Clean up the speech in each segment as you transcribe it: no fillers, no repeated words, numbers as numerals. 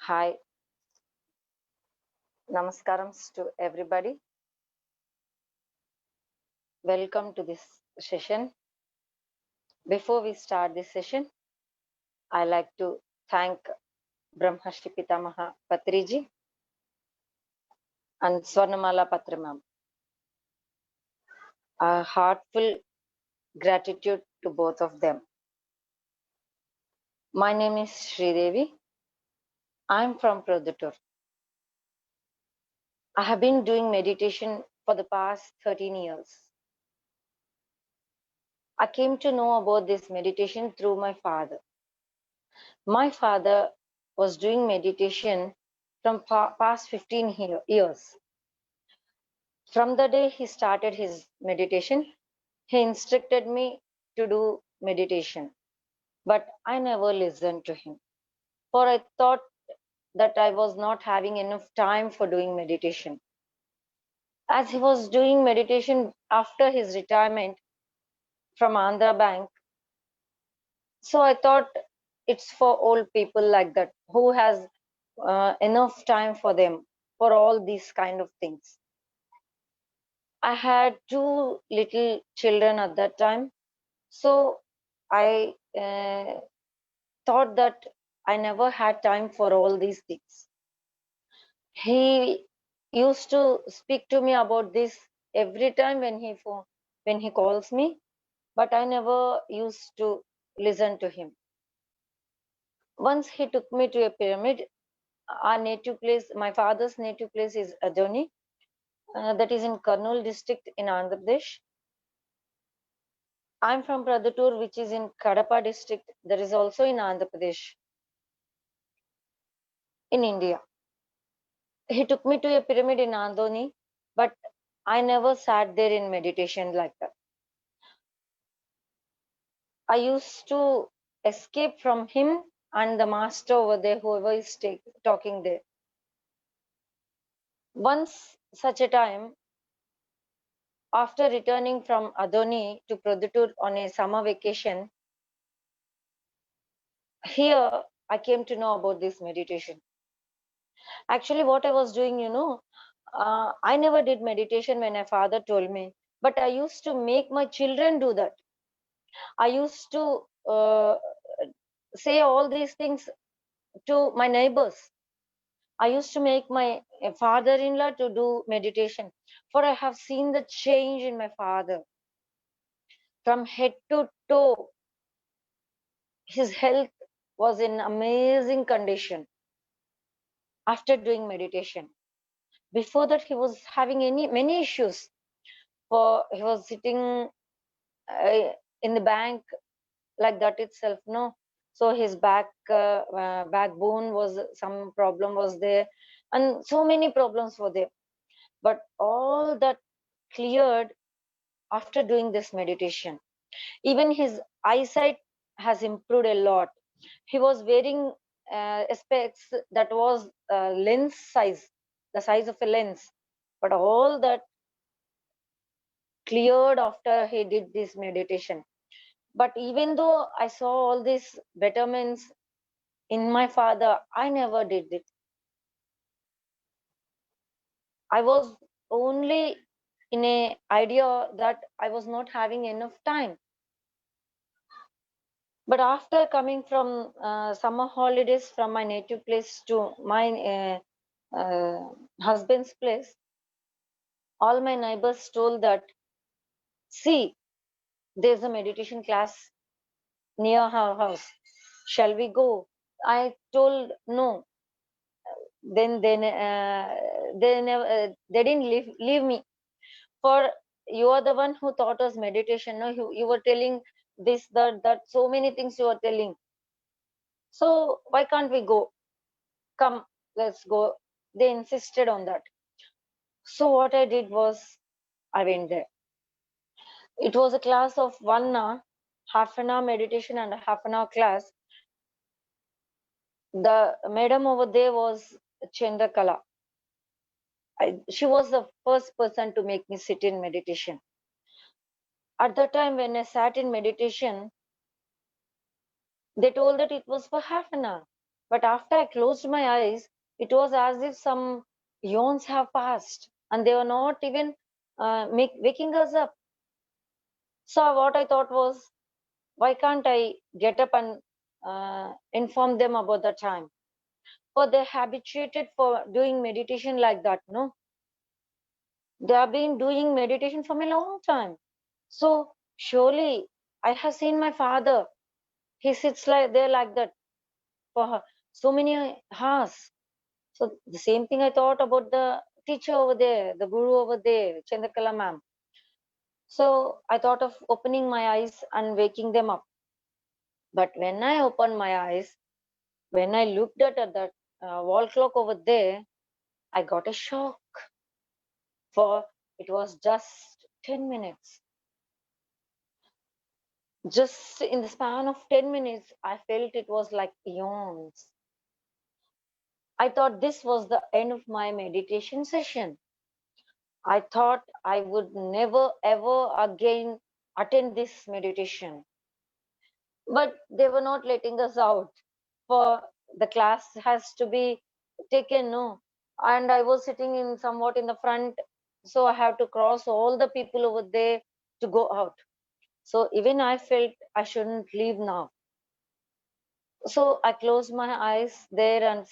Hi, namaskarams to everybody. Welcome to this session. Before we start this session, I like to thank Brahmarshi Pitamaha Patriji and Swarnamala Patramam. A heartful gratitude to both of them. My name is Sridevi. I'm from Produttur. I have been doing meditation for the past 13 years. I came to know about this meditation through my father. My father was doing meditation from past 15 years. From the day he started his meditation, he instructed me to do meditation. But I never listened to him, for I thought that I was not having enough time for doing meditation. As he was doing meditation after his retirement from Andhra Bank, so I thought it's for old people like that who has enough time for them for all these kind of things. I had two little children at that time, so I thought that I never had time for all these things. He used to speak to me about this every time when he calls me, but I never used to listen to him. Once he took me to a pyramid. Our native place, my father's native place is Adoni, that is in Kurnool district in Andhra Pradesh. I'm from Praduttur, which is in Kadapa district, that is also in Andhra Pradesh, in India. He took me to a pyramid in Andoni, but I never sat there in meditation like that. I used to escape from him and the master over there, whoever is talking there. Once such a time, after returning from Adoni to Praduttur on a summer vacation, here I came to know about this meditation. Actually, what I was doing, I never did meditation when my father told me, but I used to make my children do that. I used to say all these things to my neighbors. I used to make my father-in-law to do meditation, for I have seen the change in my father. From head to toe, his health was in amazing condition after doing meditation. Before that, he was having many issues. For he was sitting in the bank like that itself, no. So his backbone was some problem was there, and so many problems were there. But all that cleared after doing this meditation. Even his eyesight has improved a lot. He was wearing specs that was lens size, the size of a lens, but all that cleared after he did this meditation. But even though I saw all these betterments in my father, I never did it. I was only in a idea that I was not having enough time. But after coming from summer holidays from my native place to my husband's place, all my neighbors told that, see, there's a meditation class near our house. Shall we go? I told no. Then they never they didn't leave me. For you are the one who taught us meditation. No, you were telling this, that, so many things you are telling. So why can't we go? Come, let's go. They insisted on that. So what I did was I went there. It was a class of 1 hour, half an hour meditation and a half an hour class. The madam over there was Chandrakala. She was the first person to make me sit in meditation. At the time when I sat in meditation, they told that it was for half an hour. But after I closed my eyes, it was as if some eons have passed and they were not even waking us up. So what I thought was, why can't I get up and inform them about the time? For they're habituated for doing meditation like that, no? They have been doing meditation from a long time. So surely I have seen my father. He sits like there like that for so many hours. So the same thing I thought about the teacher over there, the guru over there, Chandrakala ma'am. So I thought of opening my eyes and waking them up. But when I opened my eyes, when I looked at that wall clock over there, I got a shock. For it was just 10 minutes. Just in the span of 10 minutes, I felt it was like eons. I thought this was the end of my meditation session. I thought I would never ever again attend this meditation. But they were not letting us out. For the class has to be taken, no. And I was sitting in somewhat in the front, so I have to cross all the people over there to go out. So even I felt I shouldn't leave now. So I closed my eyes there and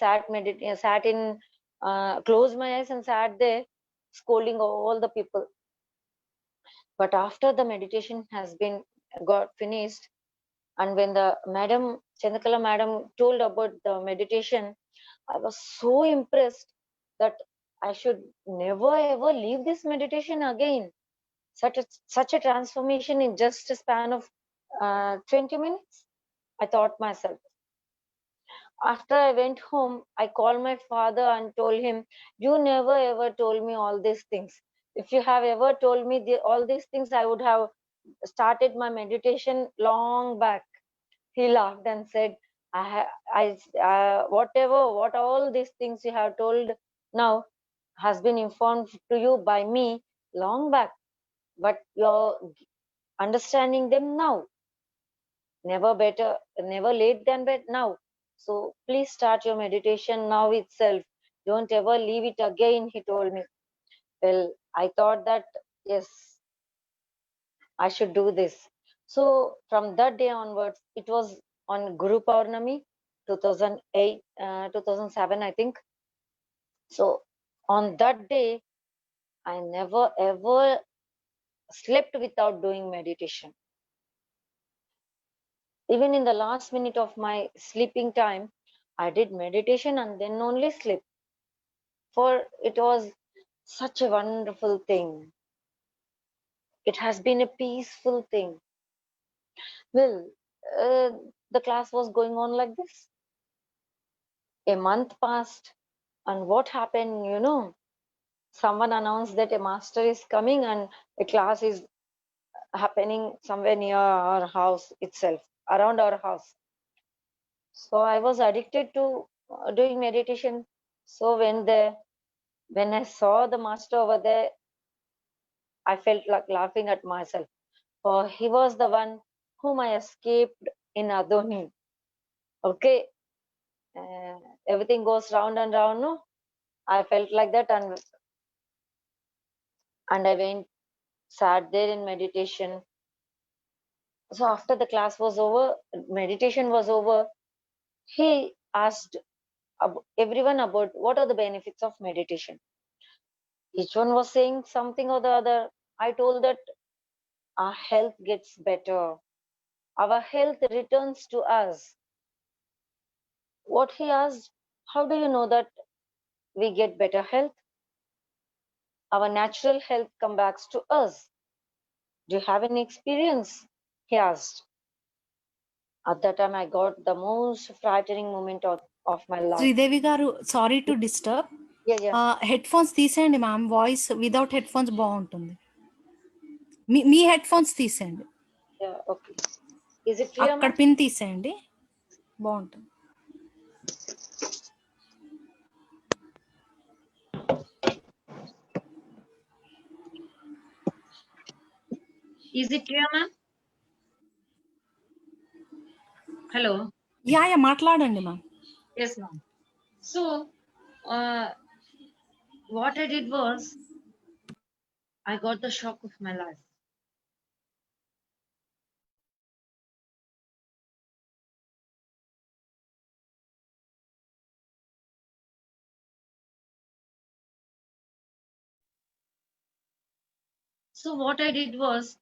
closed my eyes and sat there scolding all the people. But after the meditation has been got finished, and when the madam, Chandrakala madam, told about the meditation, I was so impressed that I should never ever leave this meditation again. Such a transformation in just a span of 20 minutes. I thought myself. After I went home, I called my father and told him, "You never ever told me all these things. If you have ever told me all these things, I would have started my meditation long back." He laughed and said, what all these things you have told now has been informed to you by me long back, but you're understanding them now. Never late than but now. So please start your meditation now itself. Don't ever leave it again, he told me. Well, I thought that, yes, I should do this. So from that day onwards, it was on Guru Paurnami, 2008, 2007, I think. So on that day, I never ever slept without doing meditation. Even in the last minute of my sleeping time, I did meditation and then only sleep. For it was such a wonderful thing. It has been a peaceful thing. Well, uh, the class was going on like this. A month passed, and what happened, someone announced that a master is coming and a class is happening somewhere near our house itself, around our house. So I was addicted to doing meditation. So when I saw the master over there, I felt like laughing at myself. For he was the one whom I escaped in Adoni. Okay, uh, everything goes round and round, no? I felt like that, and I went, sat there in meditation. So after the class was over, meditation was over, he asked everyone about what are the benefits of meditation. Each one was saying something or the other. I told that our health gets better, our health returns to us. What he asked, how do you know that we get better health? Our natural health comes back to us. Do you have any experience? He asked. At that time, I got the most frightening moment of my life. Sridevi గారు, sorry to disturb. Yeah, yeah, headphones తీసేయండి ma'am, voice without headphones బాగుంటుంది. మీ headphones తీసేయండి, yeah. Okay. Is it clear, అక్కడ ma'am? Pin తీసేయండి, బాగుంటుంది. Is it clear, ma'am? Hello. Yeah మాట్లాడండి ma'am. Yes, ma'am. So, what I did was, I got the shock of my life. So, what I did was,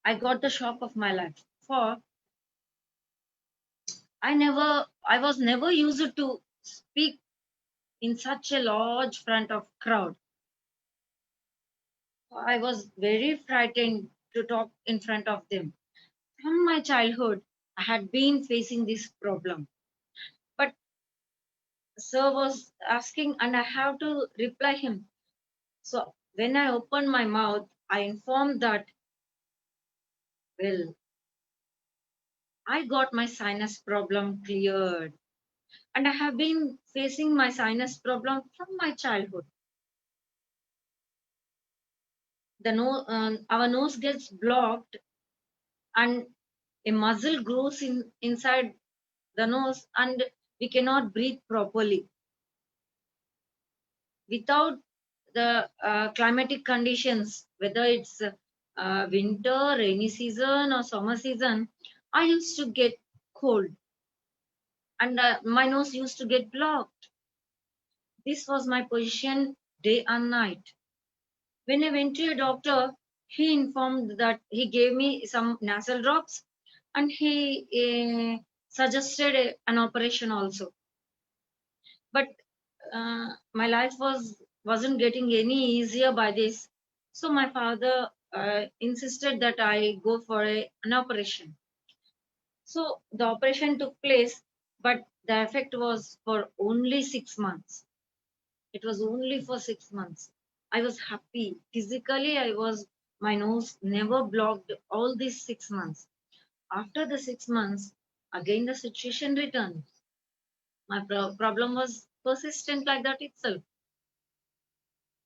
I got the shock of my life. For I was never used to speak in such a large front of crowd. I was very frightened to talk in front of them. From my childhood, I had been facing this problem. But sir was asking, and I have to reply him. So when I opened my mouth, I informed that, well, I got my sinus problem cleared. And I have been facing my sinus problem from my childhood. Our nose gets blocked, and a muscle grows inside the nose, and we cannot breathe properly. Without the climatic conditions, whether it's winter, rainy season, or summer season, I used to get cold, and my nose used to get blocked. This was my position day and night. When I went to a doctor, he informed that he gave me some nasal drops, and he suggested an operation also. But my life wasn't getting any easier by this. So my father insisted that I go for an operation. So the operation took place, but the effect was for only 6 months. It was only for 6 months. I was happy. Physically, my nose never blocked all these 6 months. After the 6 months, again the situation returned. My problem was persistent like that itself.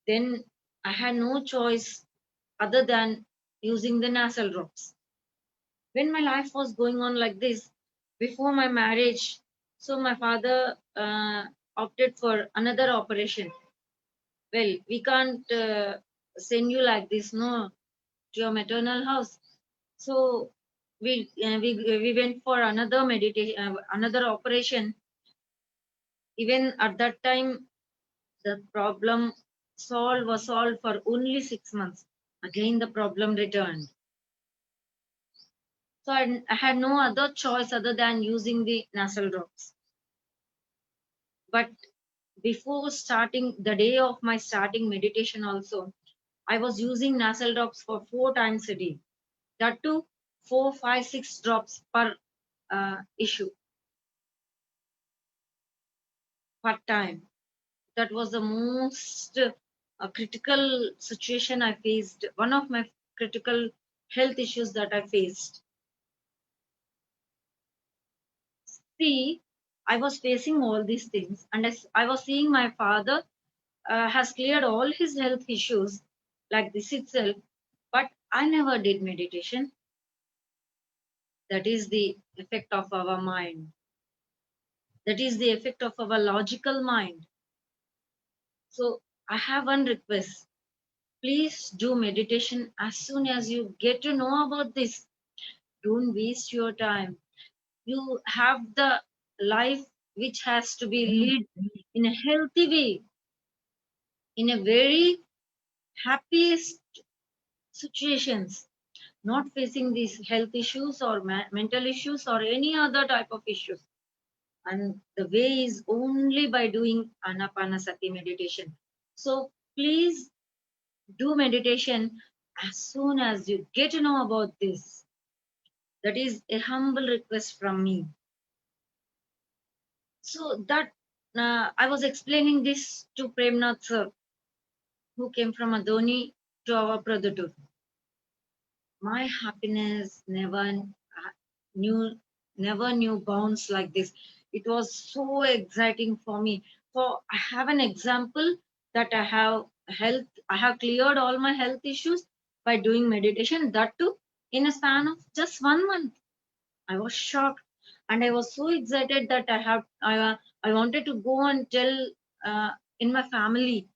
Then I had no choice other than using the nasal drops. When my life was going on like this, before my marriage, so my father opted for another operation. Well, we can't send you like this, no, to your maternal house. So we went for another meditation, another operation. Even at that time, the problem was solved for only 6 months. Again, the problem returned. So I had no other choice other than using the nasal drops. But before starting the day of my starting meditation, also, I was using nasal drops for 4 times a day. That too, 4, 5, 6 drops per issue per time. That was the most critical situation I faced. One of my critical health issues that I faced. See, I was facing all these things, and as I was seeing my father has cleared all his health issues like this itself, but I never did meditation. That is the effect of our mind. That is the effect of our logical mind. So I have one request. Please do meditation as soon as you get to know about this. Don't waste your time. You have the life which has to be lived in a healthy way, in a very happiest situations, not facing these health issues or mental issues or any other type of issues. And the way is only by doing anapanasati meditation. So please do meditation as soon as you get to know about this. That is a humble request from me. So that I was explaining this to Premnath sir, who came from Adoni to our Pradhutur. My happiness knew never knew bounds like this. It was so exciting for me. So I have an example that I have cleared all my health issues by doing meditation, that too in a span of just 1 month. I was shocked. And I was so excited that I wanted to go and tell in my family.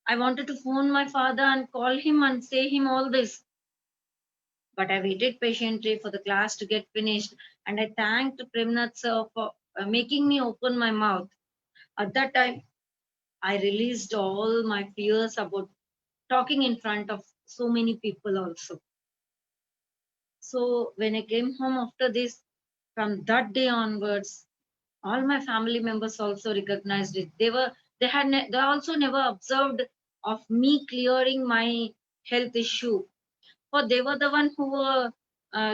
I wanted to phone my father and call him and say him all this. But I waited patiently for the class to get finished, and I thanked Premnath sir for making me open my mouth. At that time, I released all my fears about talking in front of so many people also. So when I came home after this, from that day onwards, all my family members also recognized it. They also never observed of me clearing my health issue. For they were the one who were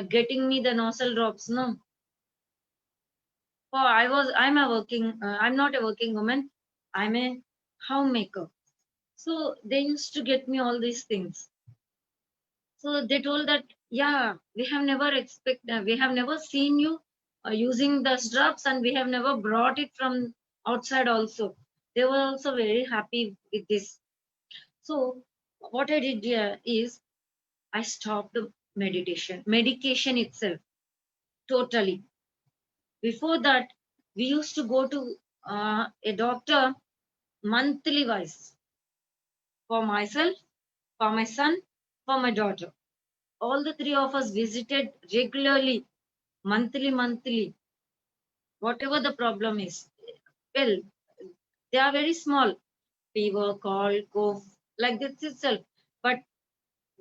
getting me the nostril drops. No, for I'm not a working woman. I'm a homemaker. So they used to get me all these things. So they told that, yeah, we have never seen you using the drops, and we have never brought it from outside also. They were also very happy with this. So what I did here is I stopped medication itself totally. Before that, we used to go to a doctor monthly wise for myself, for my son, for my daughter. All the three of us visited regularly, monthly, whatever the problem is. Well, they are very small, fever, cold, cough, like this itself. But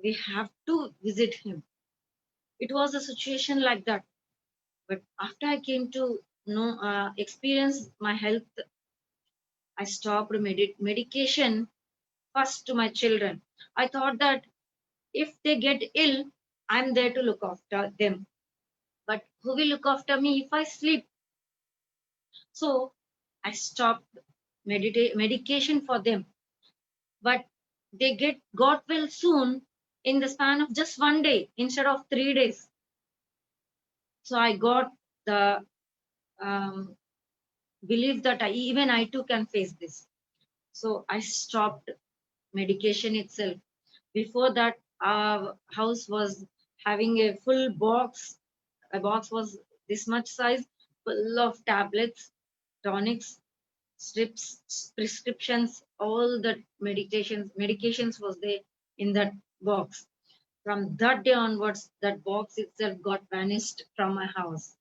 we have to visit him. It was a situation like that. But after I came to know, experience my health, I stopped medication first to my children. I thought that if they get ill, I'm there to look after them. But who will look after me if I sleep? So I stopped medication for them. But they got well soon in the span of just 1 day instead of 3 days. So I got the um, belief that even I too can face this. So I stopped medication itself. Before that, our house was having a full box. A box was this much size, full of tablets, tonics, strips, prescriptions, all the medications was there in that box. From that day onwards, that box itself got vanished from my house.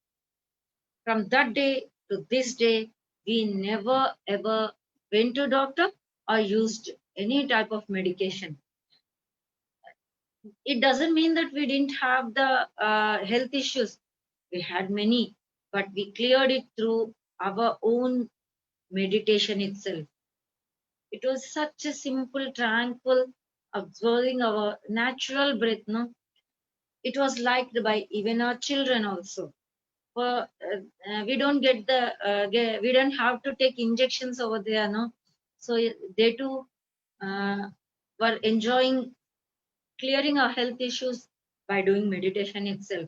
From that day to this day, we never ever went to doctor or used any type of medication. It doesn't mean that we didn't have the health issues. We had many, but we cleared it through our own meditation itself. It was such a simple, tranquil, observing our natural breath. No, it was liked by even our children also. For we don't we don't have to take injections over there. No, so they too uh, were enjoying clearing our health issues by doing meditation itself.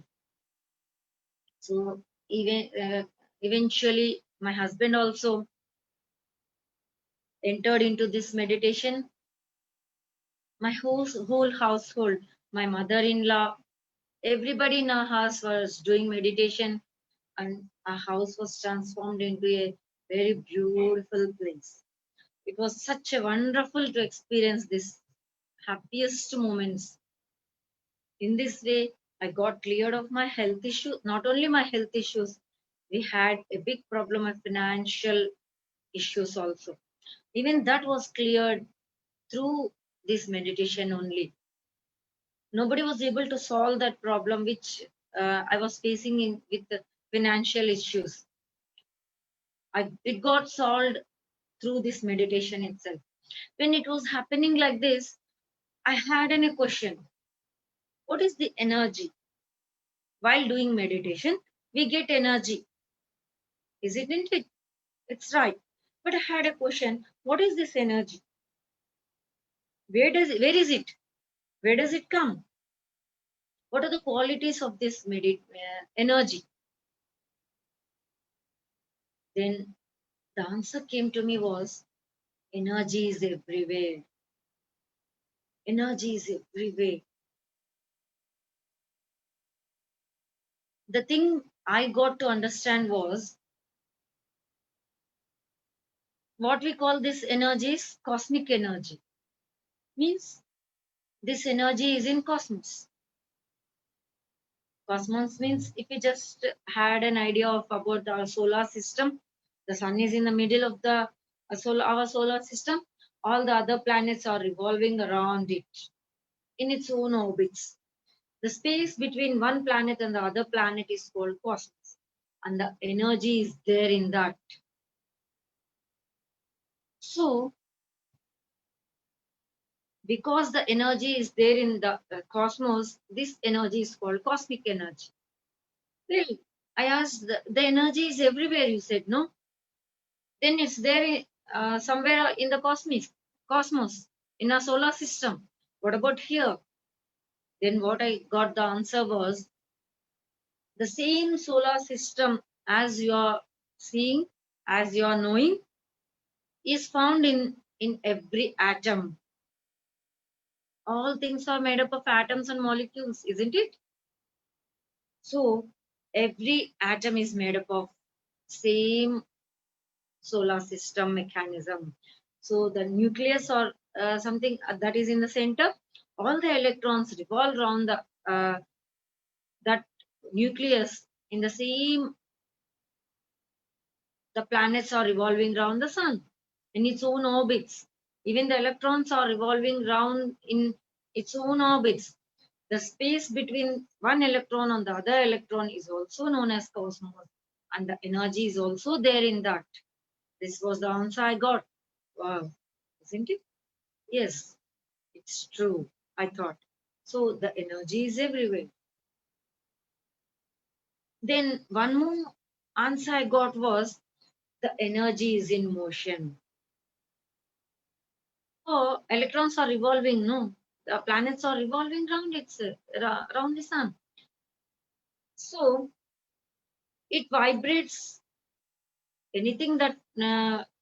So eventually, my husband also entered into this meditation. My whole household, my mother-in-law, everybody in our house was doing meditation, and our house was transformed into a very beautiful place. It was such a wonderful to experience this happiest moments. In this way, I got cleared of my health issue. Not only my health issues, we had a big problem of financial issues also. Even that was cleared through this meditation only. Nobody was able to solve that problem which I was facing with the financial issues. It got solved through this meditation itself. When it was happening like this, I had a question. What is the energy? While doing meditation, we get energy, isn't it? It's right. But I had a question. What is this energy? Where is it? Where does it come? What are the qualities of this energy? Then the answer came to me was energy is everywhere. Energy is everywhere. the thing I got to understand was what we call this energy is cosmic energy. Means this energy is in cosmos. Cosmos means if we just had an idea of about our solar system, the sun is in the middle of the our solar system. All the other planets are revolving around it in its own orbits. The space between one planet and the other planet is called cosmos, and the energy is there in that. So, because the energy is there in the cosmos, this energy is called cosmic energy. Well, I asked, the energy is everywhere, you said, no? Then it's there somewhere in the cosmos, in our solar system. What about here? Then what I got the answer was the same solar system as you are seeing, as you are knowing, is found in every atom. All things are made up of atoms and molecules, isn't it? So every atom is made up of same solar system mechanism. So the nucleus or something that is in the center, all the electrons revolve around the that nucleus in the same. The planets are revolving around the sun in its own orbits. Even the electrons are revolving around in its own orbits. The space between one electron and the other electron is also known as cosmos, and the energy is also there in that. This was the answer I got. Wow, isn't it? Yes, it's true, I thought. So the energy is everywhere. Then one more answer I got was the energy is in motion. Oh, electrons are revolving, no? The planets are revolving around around the sun. So it vibrates. Anything that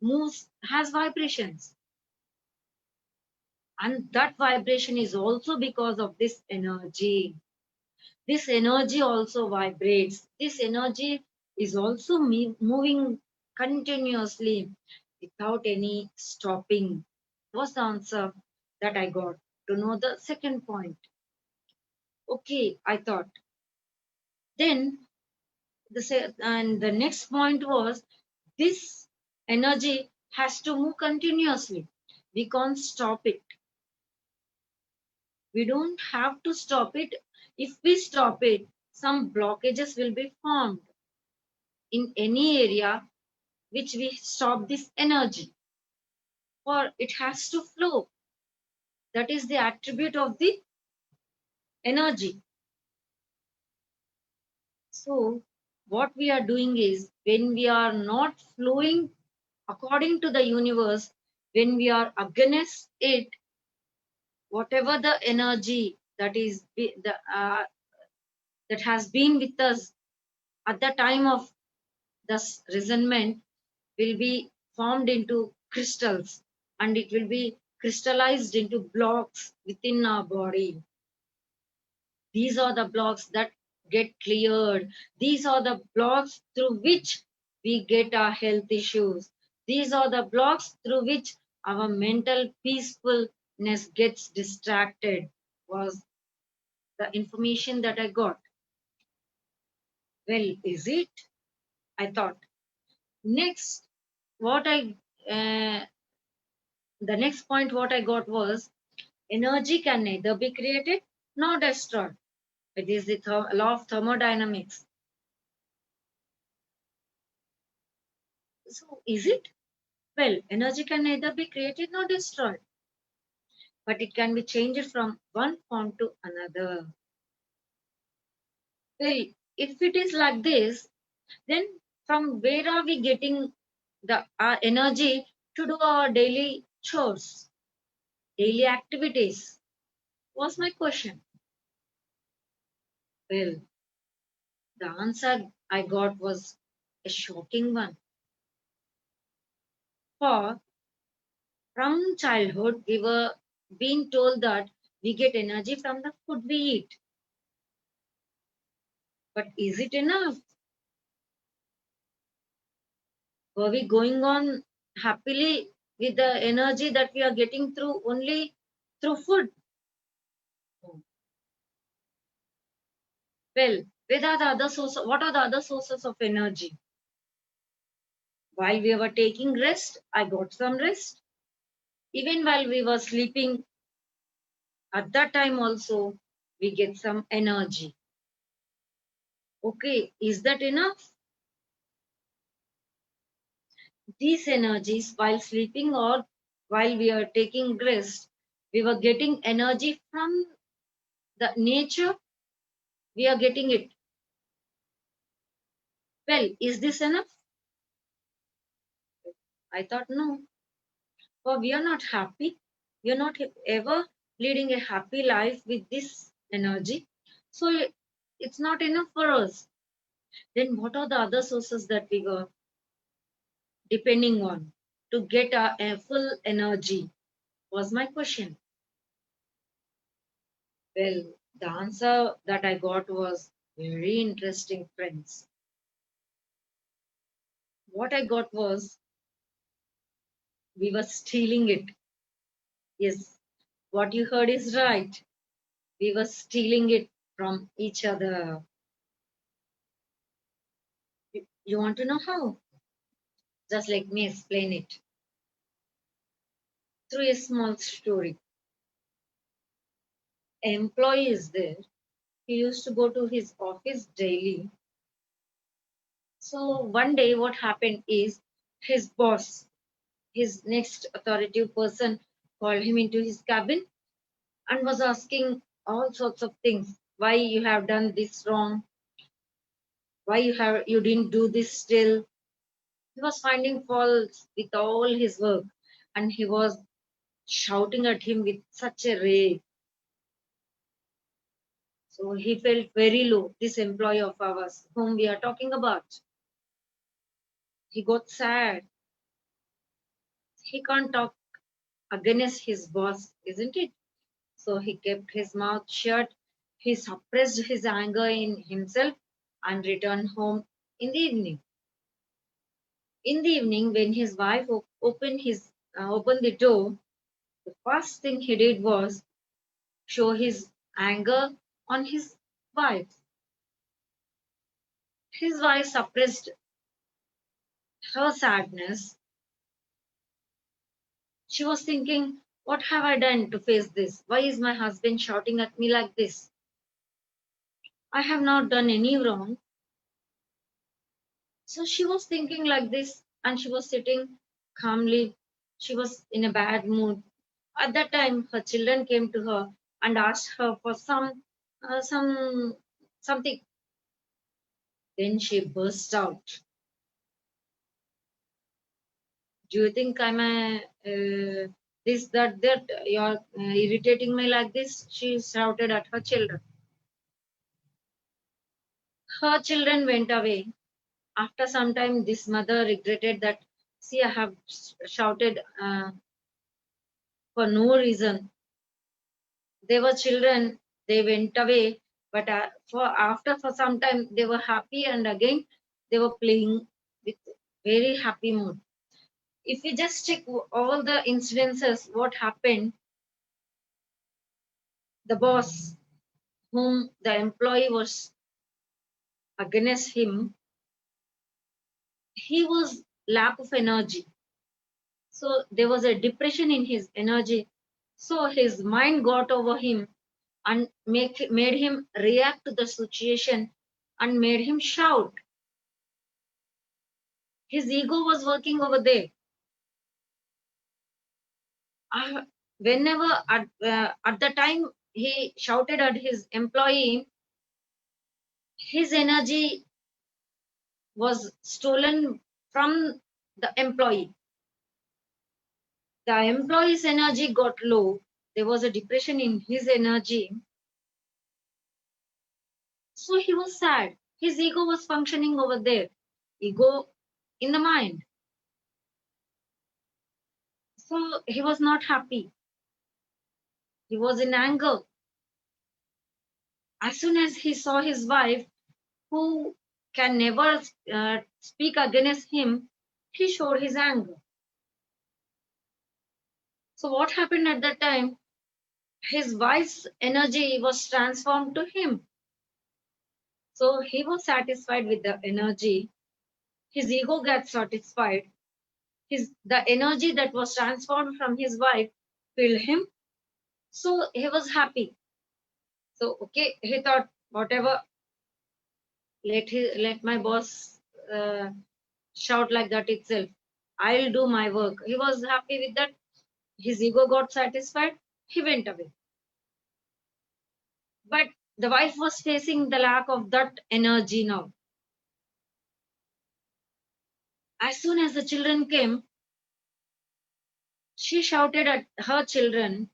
moves has vibrations. And that vibration is also because of this energy. This energy also vibrates. This energy is also moving continuously without any stopping. Was the answer that I got to know the second point. Okay, I thought. Then and the next point was this energy has to move continuously. We can't stop it. We don't have to stop it. If we stop it, some blockages will be formed in any area which we stop this energy, or it has to flow. That is the attribute of the energy. So what we are doing is when we are not flowing according to the universe, when we are against it, whatever the energy that has been with us at the time of this resentment will be formed into crystals, and it will be crystallized into blocks within our body. These are the blocks that get cleared. These are the blocks through which we get our health issues. These are the blocks through which our mental peacefulness gets distracted, was the information that I got. Well, is it? I thought. Next, what I the next point what I got was energy can neither be created nor destroyed. It is the law of thermodynamics. So is it? Well, energy can neither be created nor destroyed, but it can be changed from one form to another. Well, if it is like this, then from where are we getting the energy to do our daily chores, daily activities? Was my question. Well, the answer I got was a shocking one. For from childhood, we were being told that we get energy from the food we eat. But is it enough? Were we going on happily with the energy that we are getting through only through food? Well, where are the other sources? What are the other sources of energy? While we were taking rest, I got some rest. Even while we were sleeping, at that time also, we get some energy. Okay, is that enough? These energies, while sleeping or while we are taking rest, we were getting energy from the nature. We are getting it. Well, is this enough? I thought no. For we are not happy. We are not ever leading a happy life with this energy. So it's not enough for us. Then what are the other sources that we were depending on to get our full energy? Was my question. Well, the answer that I got was very interesting, friends. What I got was we were stealing it. Yes, what you heard is right. We were stealing it from each other. You want to know how? Just let me explain it through a small story. An employee is there. He used to go to his office daily. So one day, what happened is his boss, his next authoritative person, called him into his cabin and was asking all sorts of things. Why you have done this wrong? Why you didn't do this still? He was finding faults with all his work, and he was shouting at him with such a rage. So he felt very low, this employee of ours, whom we are talking about. He got sad. He can't talk against his boss, isn't it? So he kept his mouth shut. He suppressed his anger in himself and returned home in the evening. In the evening, when his wife opened the door, the first thing he did was show his anger on his wife. His wife suppressed her sadness. She was thinking, what have I done to face this? Why is my husband shouting at me like this? I have not done any wrong. So she was thinking like this and she was sitting calmly. She was in a bad mood. At that time, her children came to her and asked her for something. Then she burst out. Do you think I'm this, that? You're irritating me like this? She shouted at her children. Her children went away. After some time, this mother regretted that, see, I have shouted for no reason. They were children, they went away, but for some time, they were happy and again they were playing with very happy mood. If we just check all the incidences, what happened, the boss, whom the employee was against him, he was lack of energy. So there was a depression in his energy. So his mind got over him and made him react to the situation and made him shout. His ego was working over there. Uh, Whenever at the time he shouted at his employee, his energy was stolen from the employee. The employee's energy got low. There was a depression in his energy. So he was sad. His ego was functioning over there. Ego in the mind. So he was not happy. He was in anger. As soon as he saw his wife, who can never speak against him, he showed his anger. So what happened at that time? His wife's energy was transformed to him. So he was satisfied with the energy. His ego got satisfied. The energy that was transformed from his wife filled him. So he was happy. So okay, he thought, whatever, let my boss shout like that itself. I'll do my work. He was happy with that. His ego got satisfied. He went away. But the wife was facing the lack of that energy now. As soon as the children came, she shouted at her children,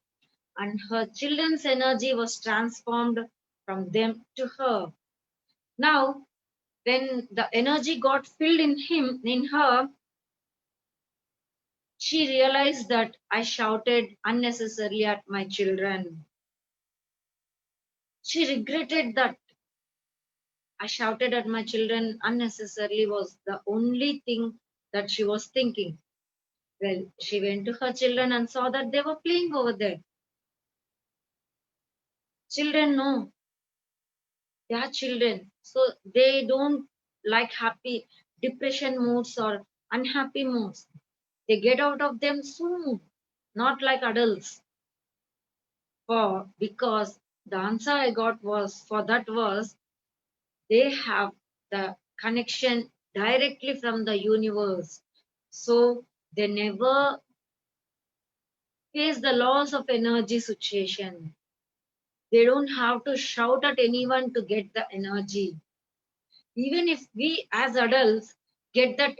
and her children's energy was transformed from them to her. Now, when the energy got filled in her, she realized that I shouted unnecessarily at my children. She regretted that I shouted at my children unnecessarily was the only thing that she was thinking. Well, she went to her children and saw that they were playing over there. Children know they are children, so they don't like happy depression moods or unhappy moods. They get out of them soon, not like adults. Because the answer I got was they have the connection directly from the universe. So they never face the loss of energy situation. They don't have to shout at anyone to get the energy. Even if we as adults get that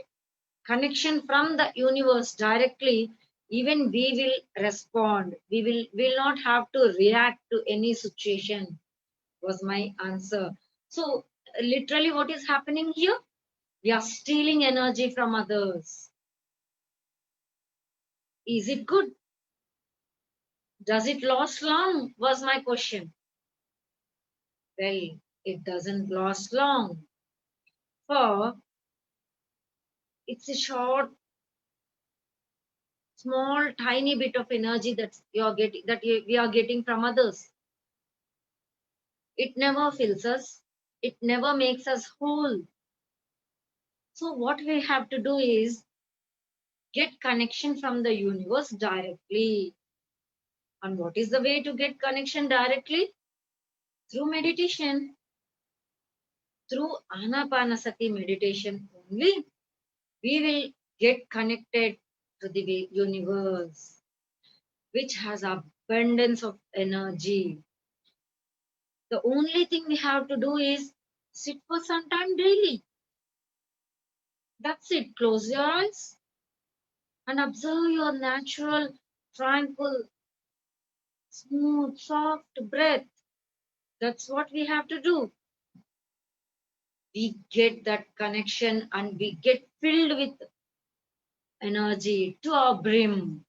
connection from the universe directly, even we will respond. We will not have to react to any situation, was my answer. So literally what is happening here? We are stealing energy from others. Is it good? Does it last long? Was my question. Well, it doesn't last long. For it's a short, small, tiny bit of energy that we are getting from others. It never fills us. It never makes us whole. So what we have to do is get connection from the universe directly. And what is the way to get connection directly? Through meditation. Through Anapanasati meditation only, we will get connected to the universe, which has abundance of energy. The only thing we have to do is sit for some time daily. That's it. Close your eyes and observe your natural, tranquil, smooth, soft breath. That's what we have to do. We get that connection and we get filled with energy to our brim.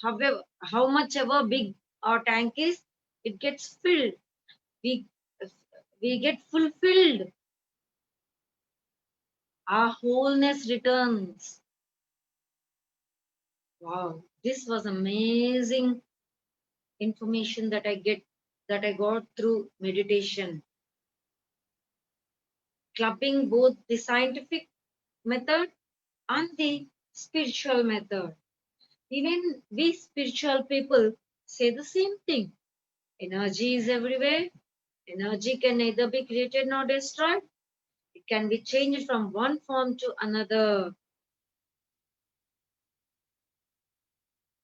However, how much ever big our tank is, it gets filled. We we get fulfilled. Our wholeness returns. Wow, this was amazing information that I got through meditation. Clubbing both the scientific method and the spiritual method. Even we spiritual people say the same thing. Energy is everywhere. Energy can neither be created nor destroyed. It can be changed from one form to another.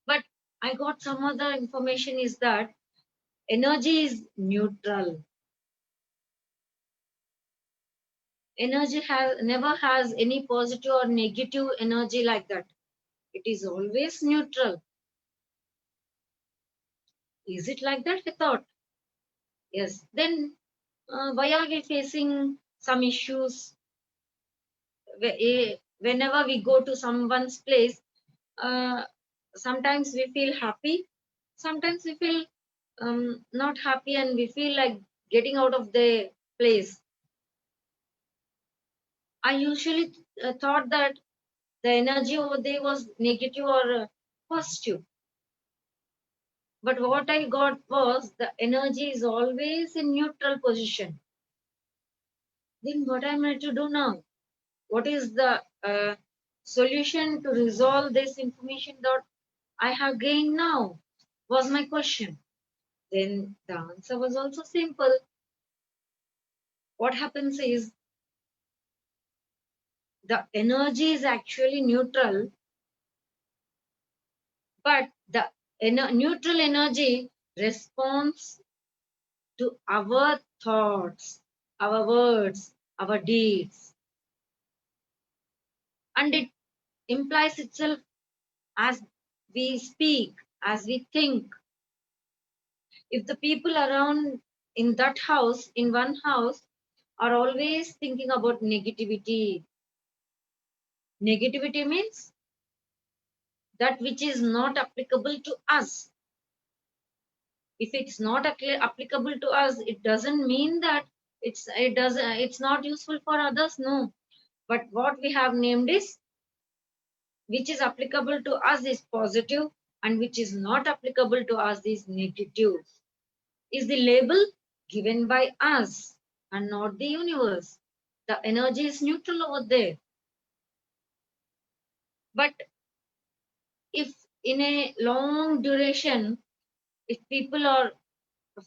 But I got some other information is that energy is neutral. Energy never has any positive or negative energy like that. It is always neutral. Is it like that? I thought. Yes. Then why are we facing some issues? Whenever we go to someone's place, uh, sometimes we feel happy, sometimes we feel not happy, and we feel like getting out of the place. I usually thought that the energy over there was negative or positive. But what I got was the energy is always in neutral position. Then what am I to do now? What is the solution to resolve this information that I have gained now? Was my question. Then the answer was also simple. What happens is the energy is actually neutral, but the neutral energy responds to our thoughts, our words, our deeds, and it implies itself as we speak, as we think. If the people around in that house, in one house, are always thinking about negativity, negativity means that which is not applicable to us. If it's not applicable to us, it doesn't mean that it's not useful for others. No, but what we have named is which is applicable to us is positive and which is not applicable to us is negative. Is the label given by us and not the universe. The energy is neutral over there. But if in a long duration, if people are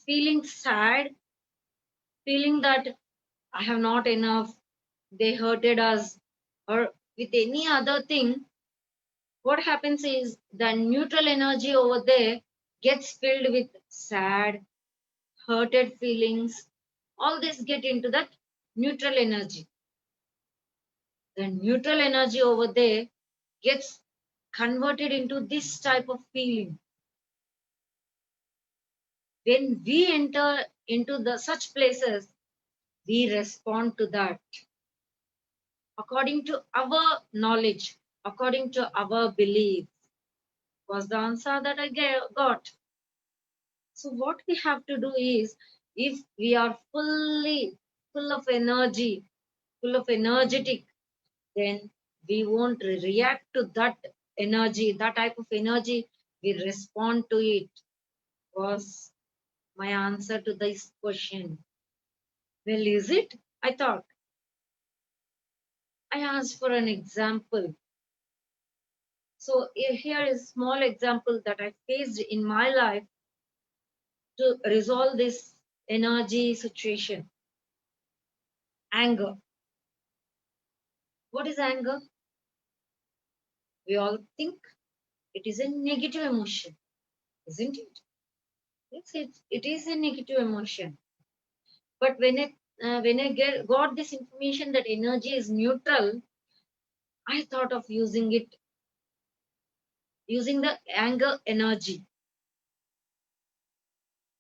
feeling sad, feeling that I have not enough, they hurted us, or with any other thing, what happens is the neutral energy over there gets filled with sad, hurted feelings. All this get into that neutral energy. The neutral energy over there gets converted into this type of feeling. When we enter into the such places, we respond to that according to our knowledge, according to our belief. Was the answer that I got. So what we have to do is, if we are full of energy, full of energetic, then we won't react to that energy, that type of energy. We respond to it. Was my answer to this question. Well, is it? I thought. I asked for an example. So here is a small example that I faced in my life to resolve this energy situation. Anger. What is anger? We all think it is a negative emotion, isn't it? Yes, it is a negative emotion. But when I got this information that energy is neutral, I thought of using the anger energy.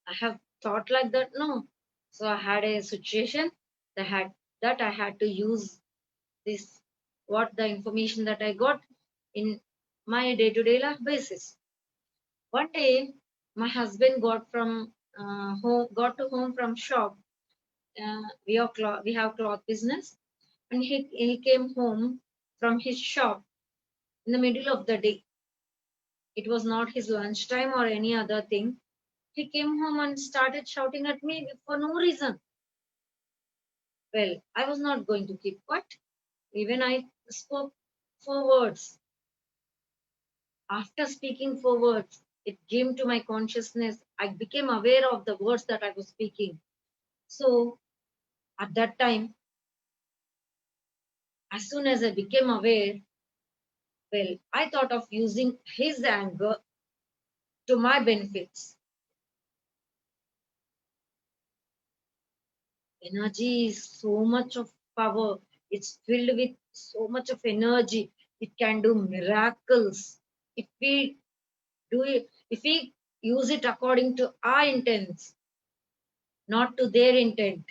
I have thought like that, no. So I had a situation that I had to use this, what the information that I got in my day-to-day life basis. One day, my husband got to home from shop. We have cloth business, and he came home from his shop in the middle of the day. It was not his lunchtime or any other thing. He came home and started shouting at me for no reason. Well, I was not going to keep quiet. Even I spoke 4 words. After speaking 4 words, it came to my consciousness. I became aware of the words that I was speaking. So at that time, as soon as I became aware, well, I thought of using his anger to my benefits. Energy is so much of power. It's filled with so much of energy. It can do miracles. If we if we use it according to our intents, not to their intent.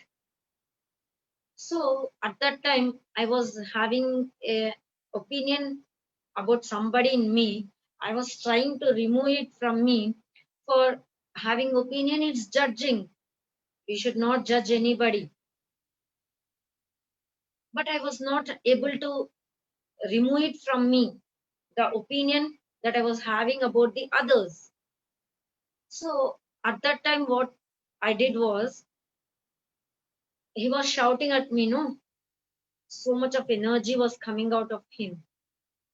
So at that time, I was having a opinion about somebody in me. I was trying to remove it from me. For having opinion, it's judging. We should not judge anybody. but I was not able to remove it from me, the opinion that I was having about the others. So at that time, what I did was, he was shouting at me, no, so much of energy was coming out of him.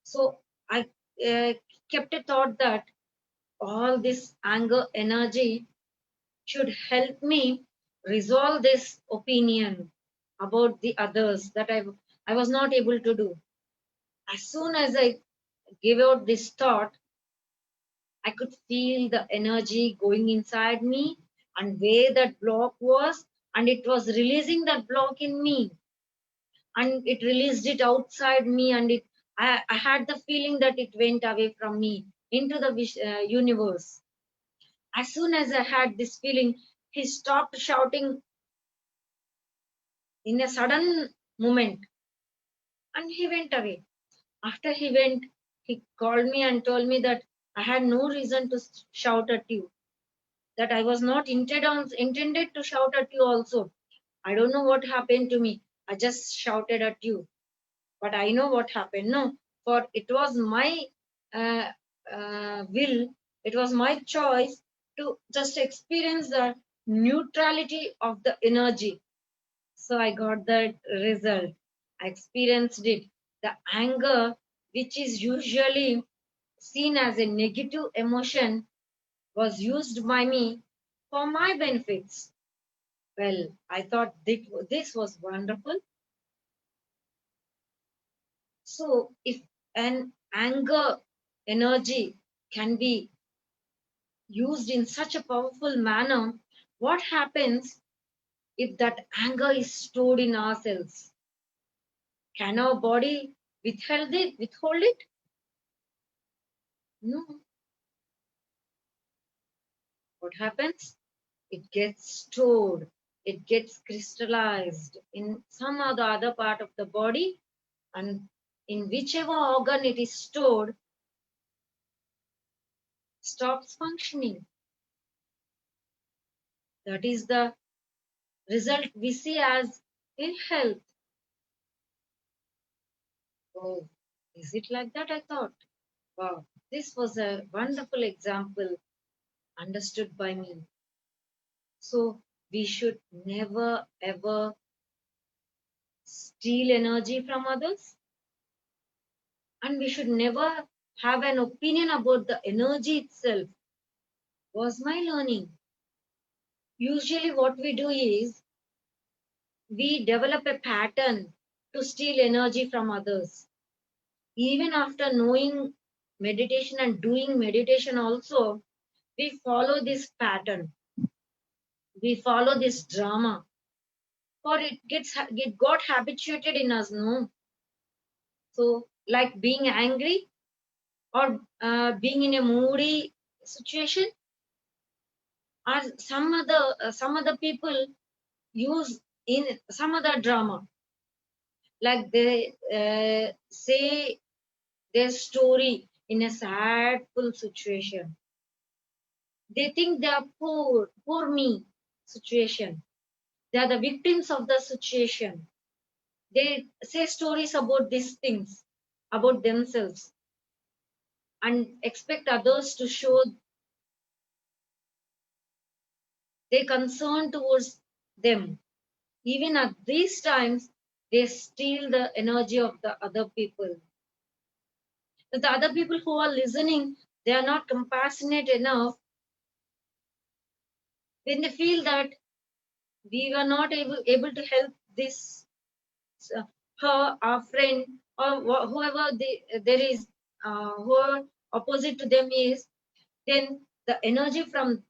So I kept a thought that all this anger energy should help me resolve this opinion about the others that I was not able to do. As soon as I gave out this thought, I could feel the energy going inside me and where that block was, and it was releasing that block in me, and it released it outside me, and I had the feeling that it went away from me into the universe. As soon as I had this feeling, he stopped shouting in a sudden moment and he went away. After he went, he called me and told me that I had no reason to shout at you, that I was not intended to shout at you also. I don't know what happened to me. I just shouted at you. But I know what happened. No, for it was my uh, will, it was my choice to just experience the neutrality of the energy. So I got that result. I experienced it. The anger, which is usually seen as a negative emotion, was used by me for my benefits. Well, I thought this was wonderful. So, if an anger energy can be used in such a powerful manner, what happens if that anger is stored in ourselves? Can our body withhold it? No. What happens? It gets stored, it gets crystallized in some or the other part of the body, and in whichever organ it is stored, stops functioning. That is the result we see as ill health. Oh, is it like that? I thought. Wow, this was a wonderful example understood by me. So we should never ever steal energy from others, and we should never have an opinion about the energy itself, was my learning. Usually what we do is we develop a pattern to steal energy from others. Even after knowing meditation and doing meditation also, we follow this pattern. We follow this drama. For it got habituated in us, no? So like being angry or being in a moody situation, or some other people use in some other drama, like they say their story in a sadful situation. They think they are poor me situation. They are the victims of the situation. They say stories about these things, about themselves, and expect others to show their concern towards them. Even at these times, they steal the energy of the other people. The other people who are listening, they are not compassionate enough when they feel that we were not able to help this uh, her, our friend, or whoever there is, whoever opposite to them is, then the energy from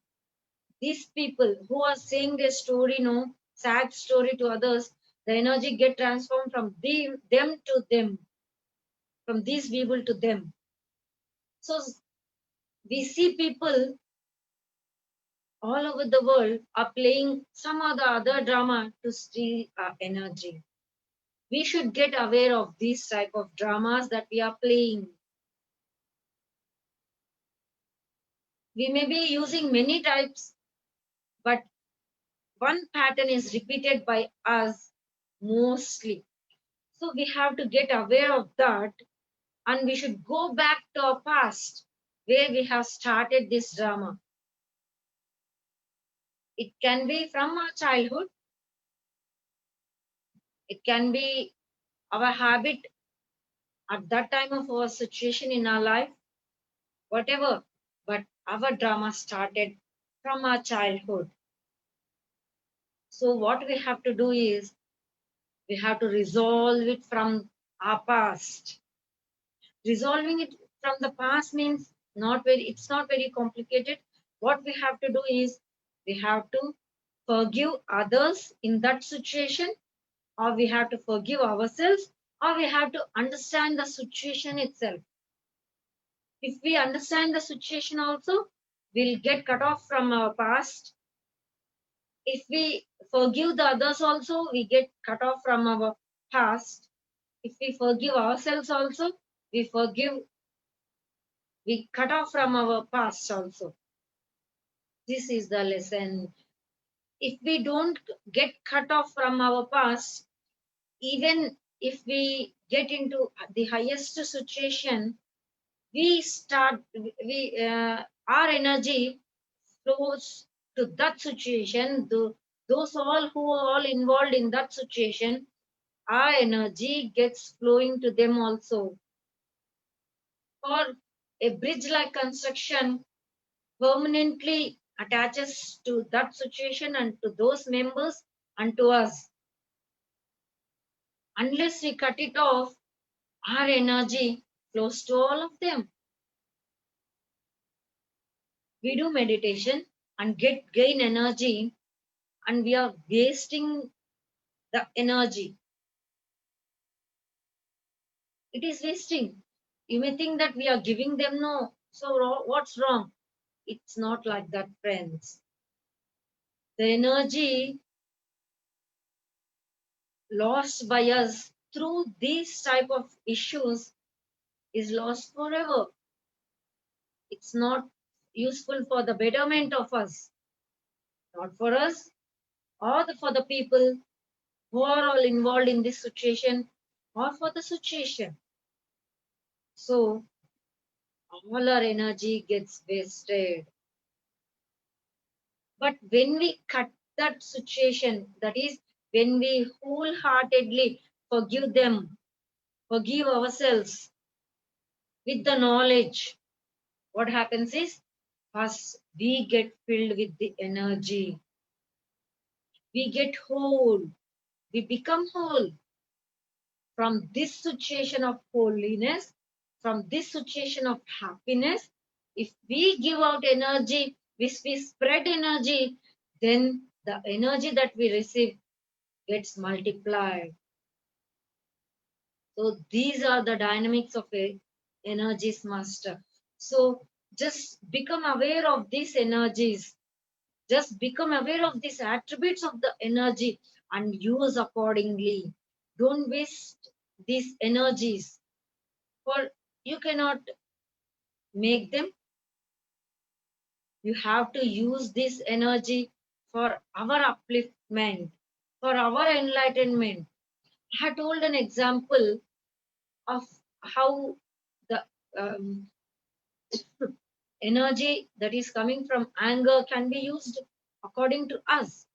these people who are saying their story, no, sad story to others, the energy get transformed from them to them, from these people to them. So we see people all over the world are playing some or the other drama to steal our energy. We should get aware of these type of dramas that we are playing. We may be using many types, but one pattern is repeated by us mostly. So we have to get aware of that, and we should go back to our past where we have started this drama. It can be from our childhood, it can be our habit at that time of our situation in our life, whatever. But our drama started from our childhood. So what we have to do is we have to resolve it from our past. Resolving it from the past means it's not very complicated. What we have to do is we have to forgive others in that situation, or we have to forgive ourselves, or we have to understand the situation itself. If we understand the situation also, we'll get cut off from our past. If we forgive the others also, we get cut off from our past. If we forgive ourselves also, we cut off from our past also. This is the lesson. If we don't get cut off from our past, even if we get into the highest situation, our energy flows to that situation. Those all who are all involved in that situation, our energy gets flowing to them also. Or a bridge like construction permanently attaches to that situation and to those members and to us. Unless we cut it off, our energy flows to all of them. We do meditation and gain energy, and we are wasting the energy. It is wasting. You may think that we are giving them, no. So what's wrong? It's not like that, friends. The energy lost by us through these type of issues is lost forever. It's not useful for the betterment of us, not for us or for the people who are all involved in this situation or for the situation. So all our energy gets wasted. But when we cut that situation, that is, when we wholeheartedly forgive them, forgive ourselves with the knowledge, what happens is, first we get filled with the energy. We get whole. We become whole from this situation of holiness, from this situation of happiness. If we give out energy, if we spread energy, then the energy that we receive gets multiplied. So these are the dynamics of a energies master. So just become aware of these energies. Just become aware of these attributes of the energy and use accordingly. Don't waste these energies, for you cannot make them. You have to use this energy for our upliftment, for our enlightenment. I told an example of how the energy that is coming from anger can be used according to us.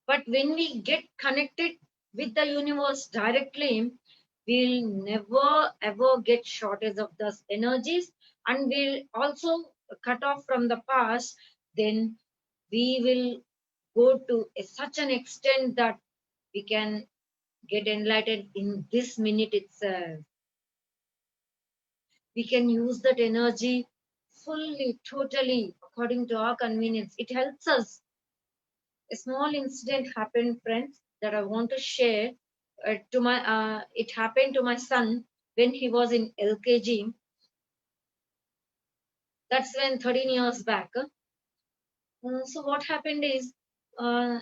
But when we get connected with the universe directly, we'll never ever get shortage of those energies, and we'll also cut off from the past. Then we will go to such an extent that we can get enlightened in this minute itself. We can use that energy fully, totally, according to our convenience. It helps us. A small incident happened, friends, that I want to share. It happened to my son when he was in LKG. That's when 13 years back. So what happened is, uh,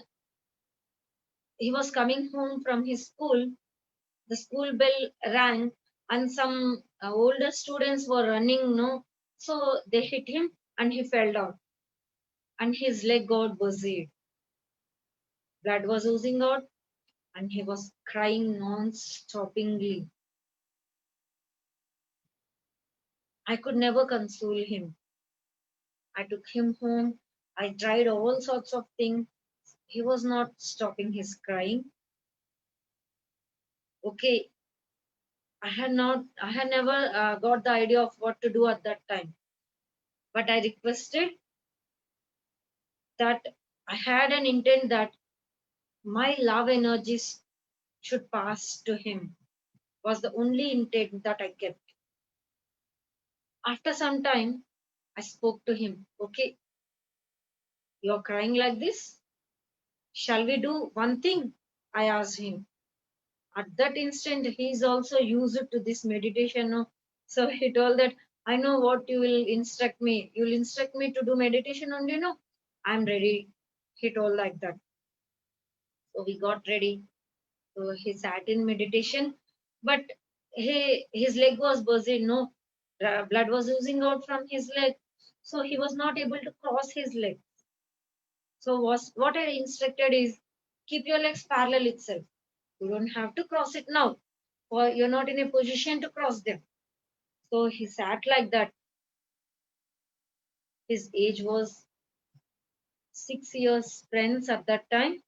he was coming home from his school. The school bell rang, and some older students were running. No, so they hit him, and he fell down, and his leg got buzzed. Blood was oozing out. and he was crying non-stoppingly. I could never console him. I took him home. I tried all sorts of things. He was not stopping his crying. Okay, I had never got the idea of what to do at that time. But I requested that I had an intent that my love energies should pass to him, was the only intent that I kept. After some time, I spoke to him. Okay, you're crying like this. Shall we do one thing? I asked him. At that instant, he is also used to this meditation. No? So he told that, I know what you will instruct me. You will instruct me to do meditation only, no? I'm ready. He told like that. So we got ready. So he sat in meditation, but his leg was buzzing, no? Blood was oozing out from his leg. So he was not able to cross his leg. So what I instructed is keep your legs parallel itself. You don't have to cross it now, or you're not in a position to cross them. So he sat like that. His age was 6 years, friends, at that time.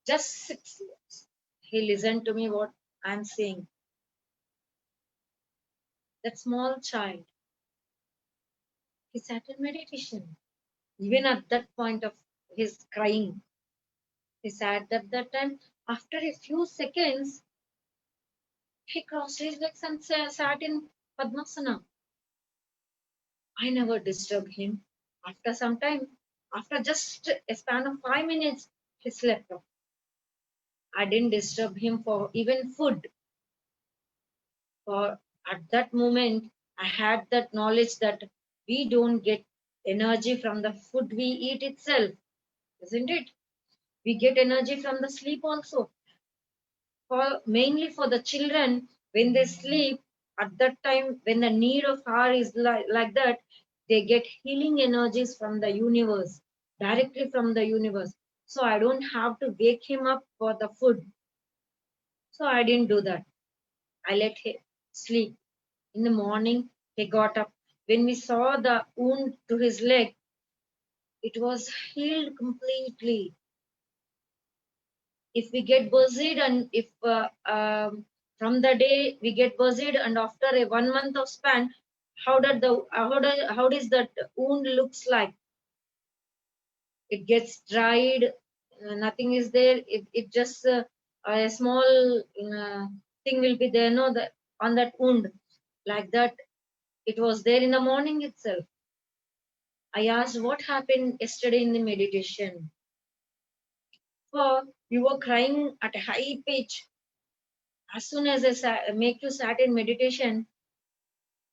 Just 6 years. He listened to me what I'm saying. That small child, he sat in meditation. Even at that point of his crying, he sat at that time. After a few seconds, he crossed his legs and sat in Padmasana. I never disturbed him. After some time, after just a span of 5 minutes, he slept off. I didn't disturb him for even food. For at that moment, I had that knowledge that we don't get energy from the food we eat itself, isn't it? We get energy from the sleep also. For mainly for the children, when they sleep, at that time, when the need of hour is like that, they get healing energies from the universe, directly from the universe. So I don't have to wake him up for the food. So I didn't do that. I let him sleep. In the morning, he got up. When we saw the wound to his leg, it was healed completely. If we get buzzed, and if from the day we get buzzed, and after a 1 month of span, how does that wound looks like? It gets dried, nothing is there. It just a small thing will be there, no, on that wound, like that. It was there in the morning itself. I asked what happened yesterday in the meditation. For you were crying at a high pitch. As soon as I make you sat in meditation,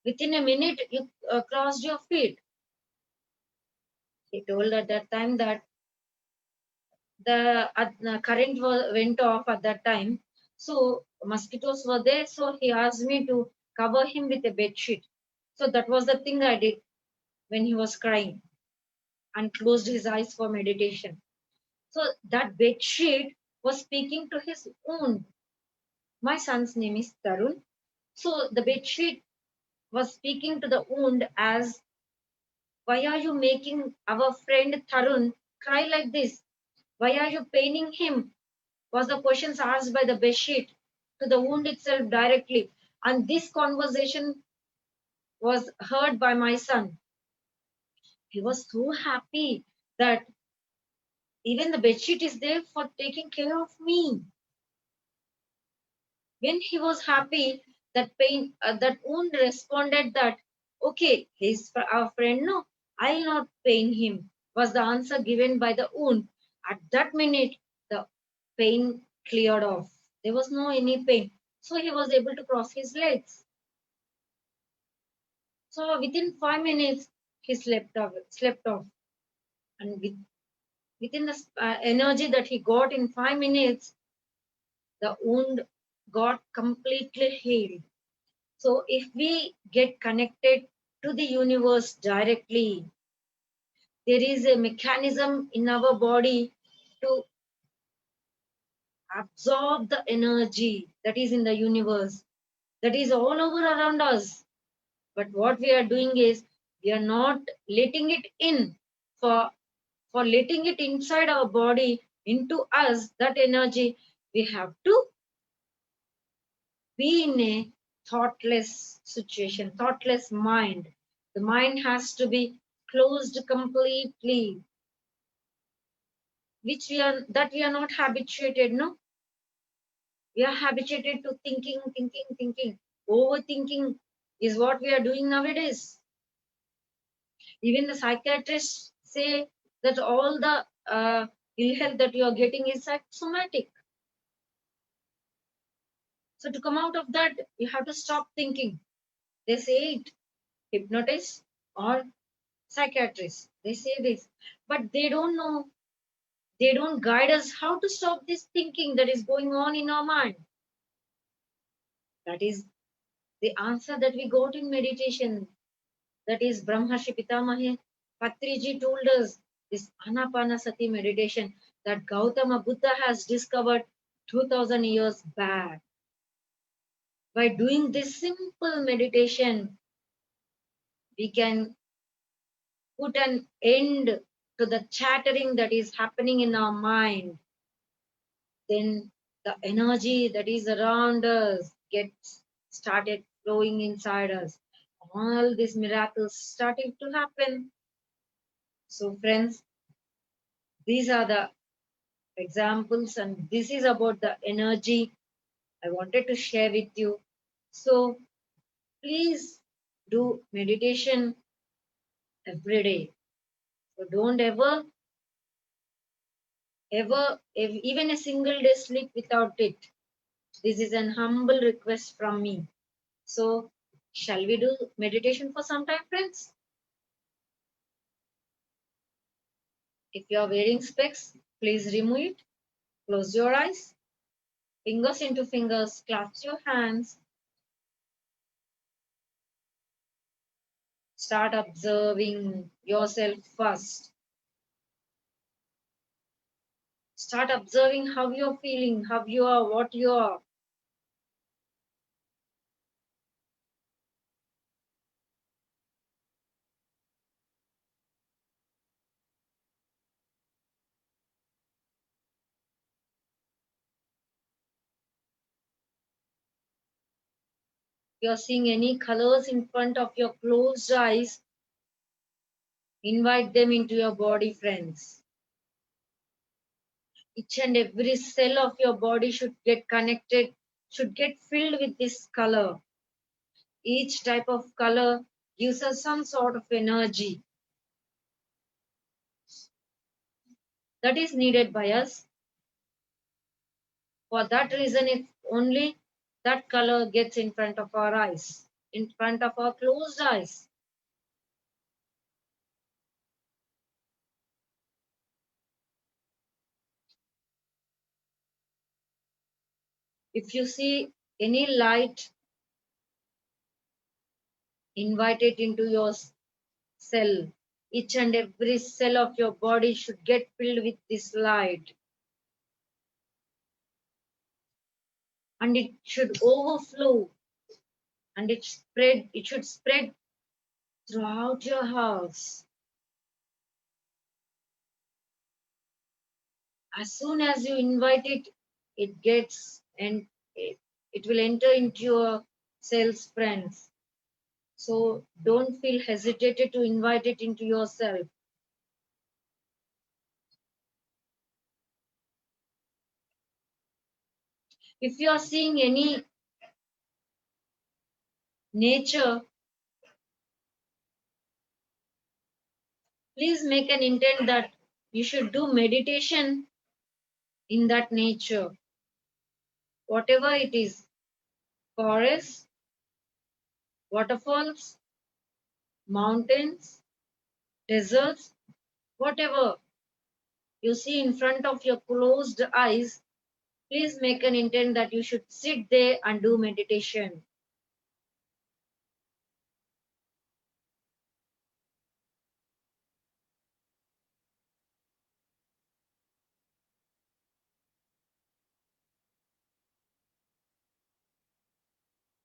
within a minute you crossed your feet. He told at that time that the current went off at that time. So mosquitoes were there. So he asked me to cover him with a bed sheet. So that was the thing I did when he was crying and closed his eyes for meditation. So that bed sheet was speaking to his wound. My son's name is Tarun. So the bed sheet was speaking to the wound as, why are you making our friend Tarun cry like this? Why are you paining him? Was the questions asked by the bedsheet to the wound itself directly. And this conversation was heard by my son. He was so happy that even the bedsheet is there for taking care of me. When he was happy, that wound responded that, okay, he's our friend, no, I'll not pain him, was the answer given by the wound. At that minute, the pain cleared off. There was no any pain. So he was able to cross his legs. So within 5 minutes, he slept off. And within the energy that he got in 5 minutes, the wound got completely healed. So if we get connected to the universe directly, there is a mechanism in our body to absorb the energy that is in the universe, that is all over around us. But what we are doing is we are not letting it in. For letting it inside our body, into us, that energy, we have to be in a thoughtless situation, thoughtless mind. The mind has to be closed completely, which we are not habituated, no? We are habituated to thinking, thinking, thinking. Overthinking is what we are doing nowadays. Even the psychiatrists say that all the ill health that you are getting is psychosomatic. So to come out of that, you have to stop thinking. They say it, hypnotists or psychiatrists. They say this, but they don't know. They don't guide us how to stop this thinking that is going on in our mind. That is the answer that we got in meditation. That is Brahmarshi Pitamaha Patriji told us this Anapanasati meditation that Gautama Buddha has discovered 2000 years back. By doing this simple meditation, we can put an end to the chattering that is happening in our mind. Then the energy that is around us gets started flowing inside us. All these miracles starting to happen. So friends, these are the examples, and this is about the energy I wanted to share with you. So please do meditation every day. So don't ever, even a single day sleep without it. This is an humble request from me. So shall we do meditation for some time, friends? If you are wearing specs, please remove it. Close your eyes, fingers into fingers, clasp your hands. Start observing yourself first. Start observing how you're feeling, how you are, what you are. If you're seeing any colors in front of your closed eyes, invite them into your body, friends. Each and every cell of your body should get connected, should get filled with this color. Each type of color gives us some sort of energy that is needed by us. For that reason, if only that color gets in front of our eyes, in front of our closed eyes. If you see any light, invite it into your cell. Each and every cell of your body should get filled with this light. And it should overflow, and it should spread throughout your house. As soon as you invite it, it gets and it will enter into your cells, friends. So don't feel hesitated to invite it into yourself. If you are seeing any nature, please make an intent that you should do meditation in that nature. Whatever it is, forests, waterfalls, mountains, deserts, whatever you see in front of your closed eyes, please make an intent that you should sit there and do meditation.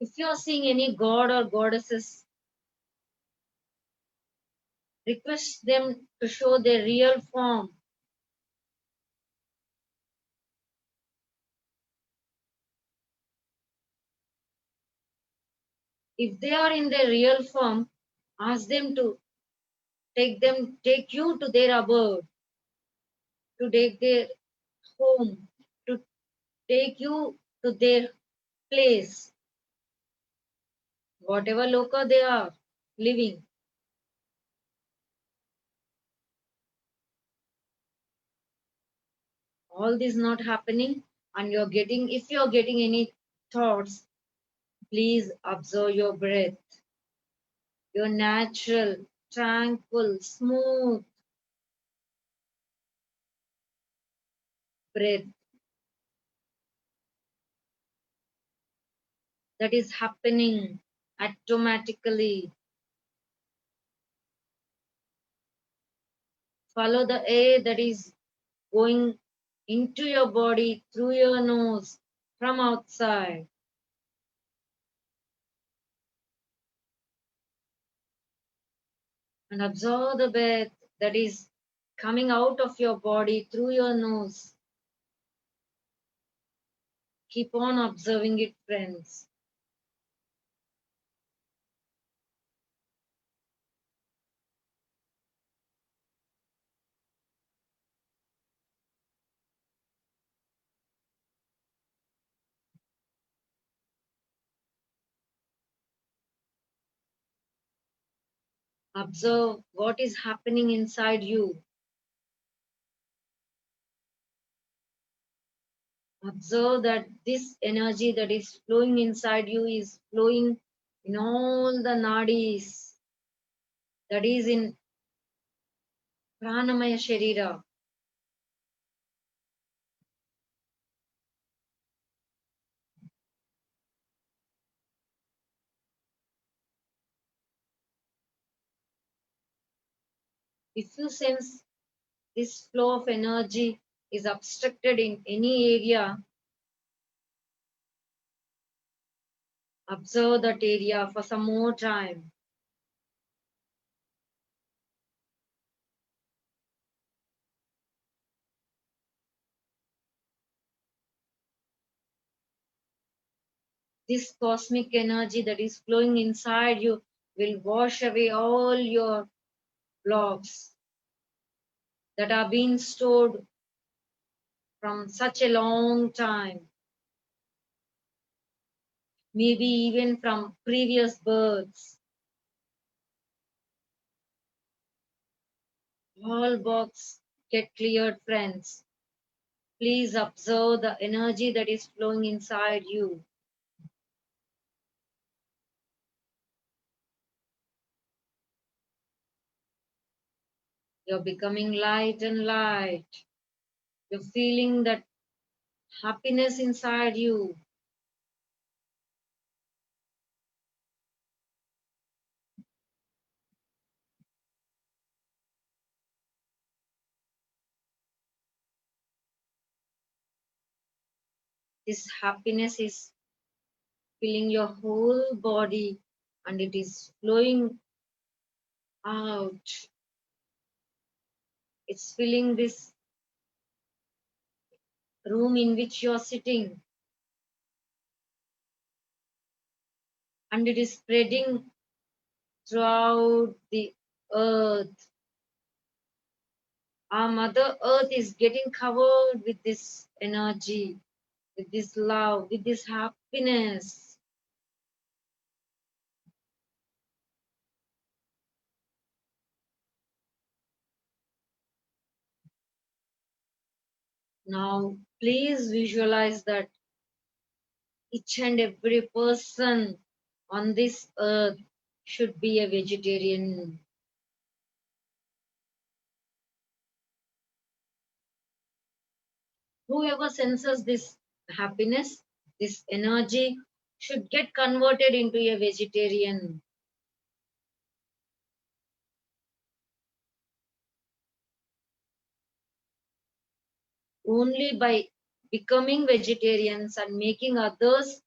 If you are seeing any god or goddesses, request them to show their real form. If they are in their real form, ask them to take you to their abode, to take their home, to take you to their place, whatever loka they are living. All this not happening, and if you're getting any thoughts, please observe your breath, your natural, tranquil, smooth breath that is happening automatically. Follow the air that is going into your body through your nose from outside, and observe the breath that is coming out of your body through your nose. Keep on observing it, friends. Observe what is happening inside you. Observe that this energy that is flowing inside you is flowing in all the nadis, that is in pranamaya sharira. If you sense this flow of energy is obstructed in any area, observe that area for some more time. This cosmic energy that is flowing inside you will wash away all your blocks that are being stored from such a long time, maybe even from previous births. All blocks get cleared, friends. Please observe the energy that is flowing inside you. You're becoming light and light. You're feeling that happiness inside you. This happiness is filling your whole body and it is flowing out. It's filling this room in which you're sitting, and it is spreading throughout the earth. Our Mother Earth is getting covered with this energy, with this love, with this happiness. Now, please visualize that each and every person on this earth should be a vegetarian. Whoever senses this happiness, this energy, should get converted into a vegetarian. Only by becoming vegetarians and making others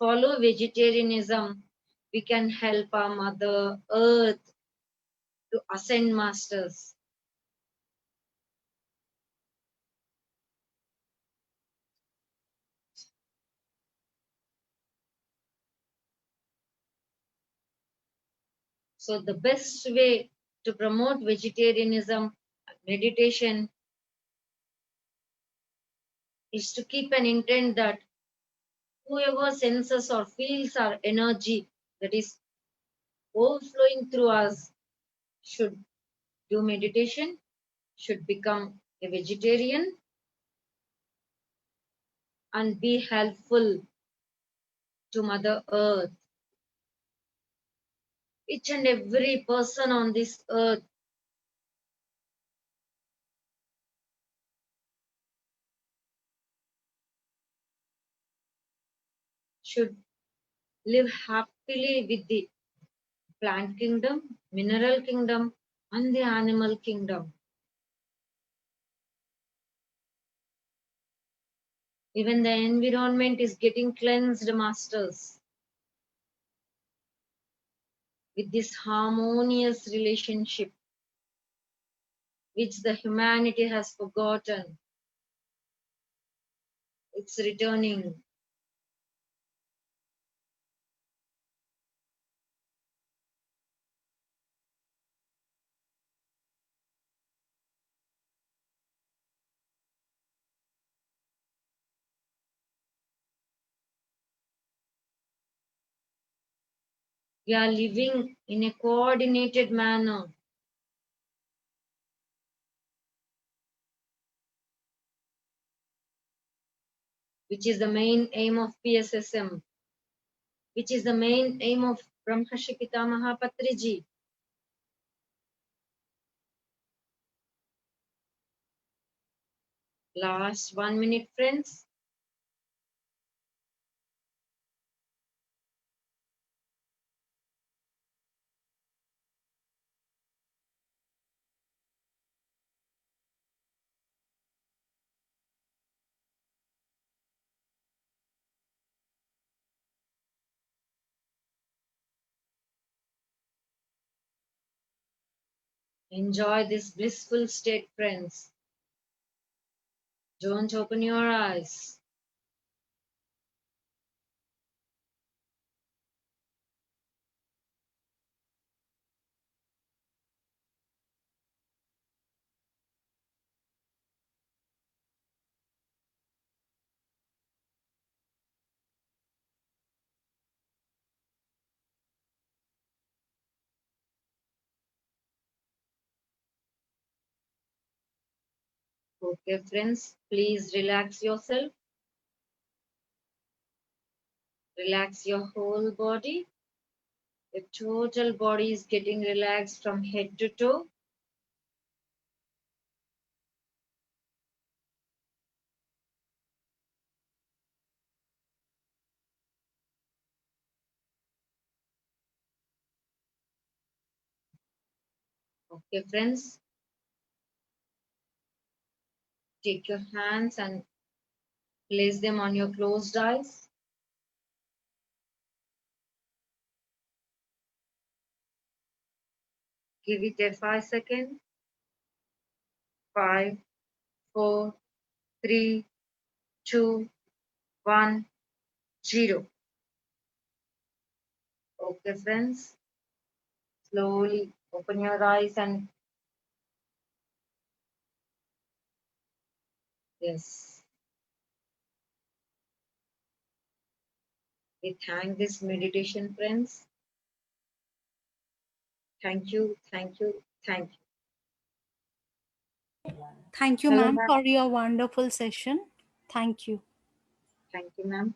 follow vegetarianism, we can help our Mother Earth to ascend masters. So the best way to promote vegetarianism, meditation, is to keep an intent that whoever senses or feels our energy that is overflowing through us should do meditation, should become a vegetarian, and be helpful to Mother Earth. Each and every person on this earth should live happily with the plant kingdom, mineral kingdom, and the animal kingdom. Even the environment is getting cleansed, masters, with this harmonious relationship which the humanity has forgotten. It's returning. We are living in a coordinated manner, which is the main aim of PSSM, which is the main aim of Brahmarshi Pitamaha Patriji. Last 1 minute, friends. Enjoy this blissful state, friends. Don't open your eyes. Okay, friends, please relax yourself. Relax your whole body. The total body is getting relaxed from head to toe. Okay, friends, take your hands and place them on your closed eyes. Give it a 5 second. 5, 4, 3, 2, 1, 0. Okay, friends, slowly open your eyes and yes, we thank this meditation, friends. Thank you, thank you, thank you. Thank you, Hello, ma'am, ma'am. for your wonderful session. Thank you. Thank you, ma'am.